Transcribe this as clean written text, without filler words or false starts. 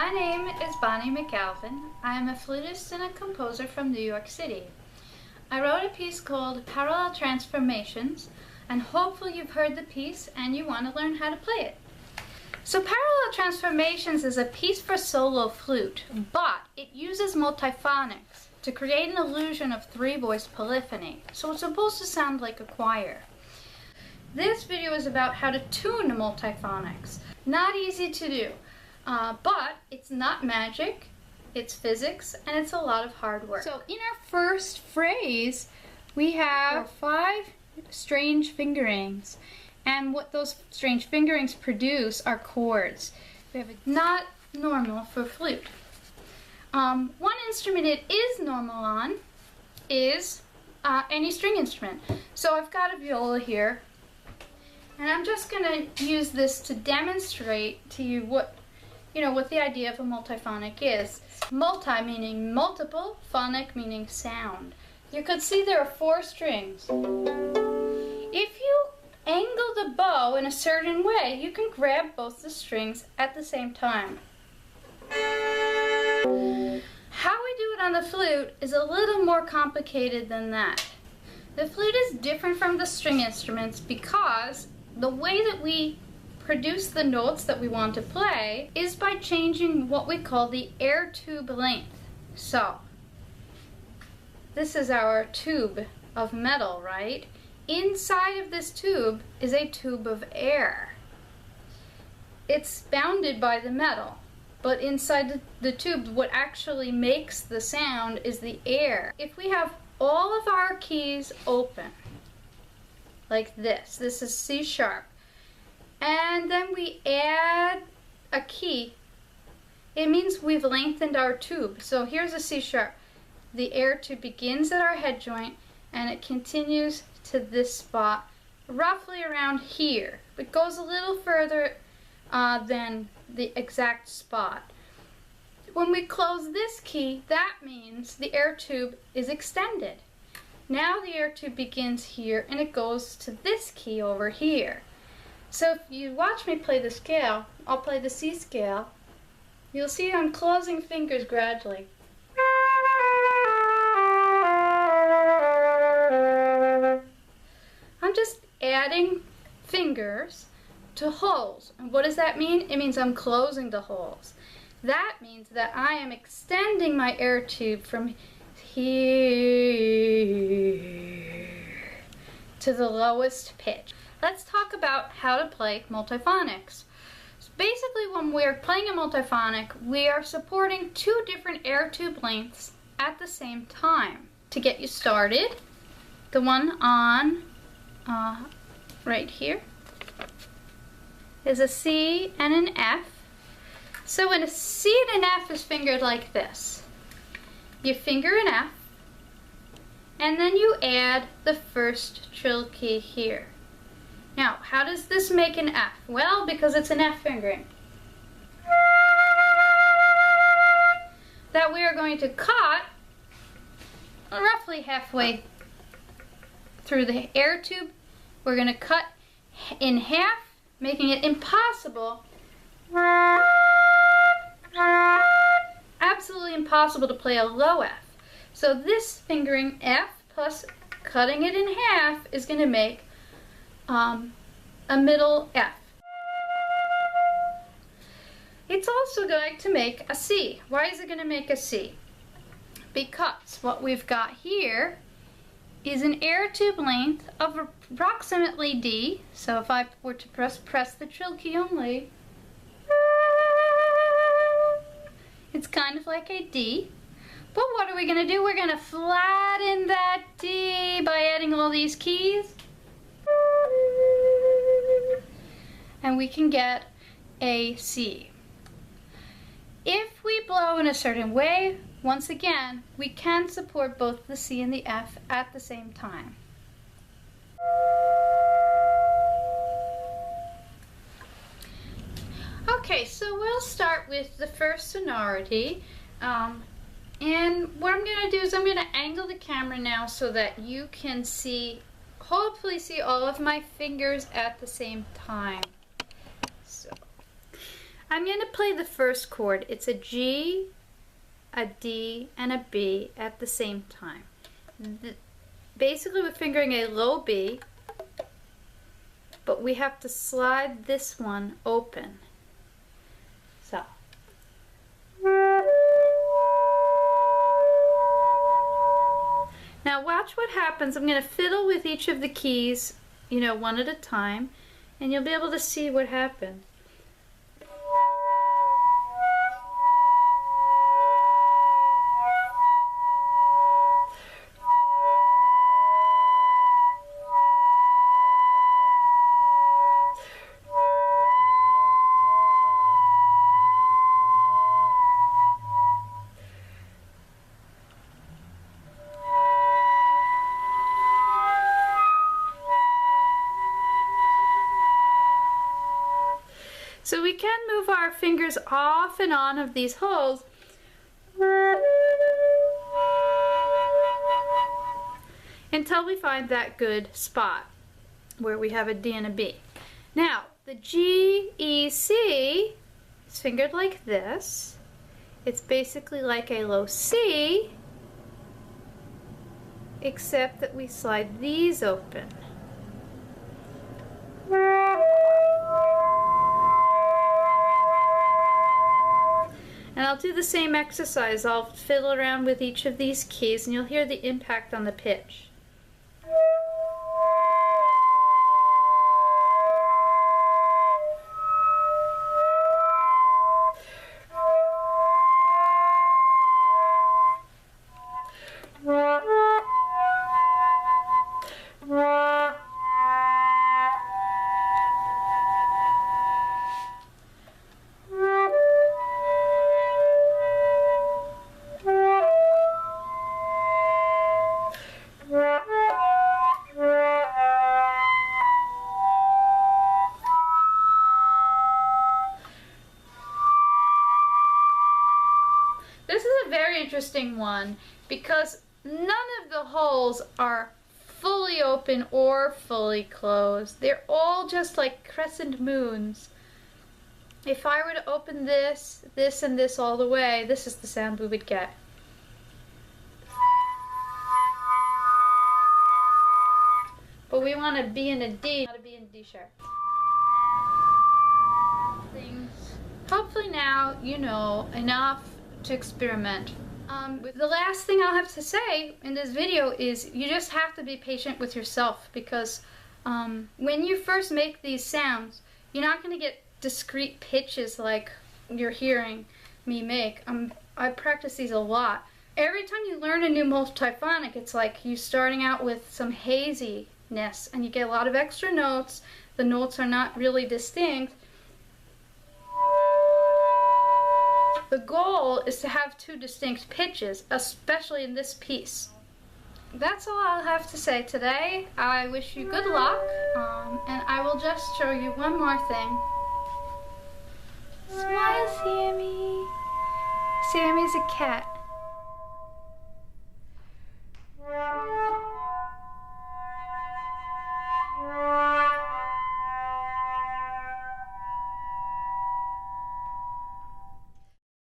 My name is Bonnie McAlvin. I am a flutist and a composer from New York City. I wrote a piece called Parallel Transformations, and hopefully you've heard the piece and you want to learn how to play it. So Parallel Transformations is a piece for solo flute, but it uses multiphonics to create an illusion of three-voice polyphony, so it's supposed to sound like a choir. This video is about how to tune multiphonics. Not easy to do, but it's not magic, it's physics, and it's a lot of hard work. So in our first phrase, we have 5 strange fingerings, and what those strange fingerings produce are chords. We have not normal for flute. One instrument it is normal on is any string instrument. So I've got a viola here, and I'm just going to use this to demonstrate to you what the idea of a multiphonic is. Multi meaning multiple, phonic meaning sound. You could see there are 4 strings. If you angle the bow in a certain way, you can grab both the strings at the same time. How we do it on the flute is a little more complicated than that. The flute is different from the string instruments because the way that we produce the notes that we want to play is by changing what we call the air tube length. So, this is our tube of metal, right? Inside of this tube is a tube of air. It's bounded by the metal, but inside the tube, what actually makes the sound is the air. If we have all of our keys open, like this is C sharp, and then we add a key, it means we've lengthened our tube. So here's a C sharp. The air tube begins at our head joint and it continues to this spot, roughly around here. It goes a little further than the exact spot. When we close this key, that means the air tube is extended. Now the air tube begins here and it goes to this key over here. So if you watch me play the scale, I'll play the C scale, you'll see I'm closing fingers gradually. I'm just adding fingers to holes. And what does that mean? It means I'm closing the holes. That means that I am extending my air tube from here to the lowest pitch. Let's talk about how to play multiphonics. So basically, when we're playing a multiphonic, we are supporting 2 different air tube lengths at the same time. To get you started, the one on right here is a C and an F. So when a C and an F is fingered like this, you finger an F, and then you add the first trill key here. Now, how does this make an F? Well, because it's an F fingering. That we are going to cut roughly halfway through the air tube. We're going to cut in half, making it impossible, absolutely impossible to play a low F. So this fingering F plus cutting it in half is going to make a middle F. It's also going to make a C. Why is it going to make a C? Because what we've got here is an air tube length of approximately D. So if I were to press the trill key only, it's kind of like a D. But what are we going to do? We're going to flatten that D by adding all these keys. And we can get a C. If we blow in a certain way, once again, we can support both the C and the F at the same time. Okay, so we'll start with the first sonority. And what I'm going to do is I'm going to angle the camera now so that you can see, hopefully see all of my fingers at the same time. So I'm going to play the first chord. It's a G, a D, and a B at the same time. Basically, we're fingering a low B, but we have to slide this one open. So. Now watch what happens. I'm going to fiddle with each of the keys, you know, one at a time, and you'll be able to see what happens. So we can move our fingers off and on of these holes until we find that good spot where we have a D and a B. Now, the G, E, C is fingered like this. It's basically like a low C, except that we slide these open. And I'll do the same exercise. I'll fiddle around with each of these keys and you'll hear the impact on the pitch. This is a very interesting one because none of the holes are fully open or fully closed. They're all just like crescent moons. If I were to open this, this, and this all the way, this is the sound we would get. But we want a B and a D, not a B and a D sharp. Hopefully now you know enough to experiment. The last thing I'll have to say in this video is you just have to be patient with yourself because when you first make these sounds, you're not going to get discrete pitches like you're hearing me make. I practice these a lot. Every time you learn a new multiphonic, it's like you starting out with some haziness and you get a lot of extra notes. The notes are not really distinct. The goal is to have two distinct pitches, especially in this piece. That's all I'll have to say today. I wish you good luck, and I will just show you one more thing. Smile, Sammy. Sammy's a cat.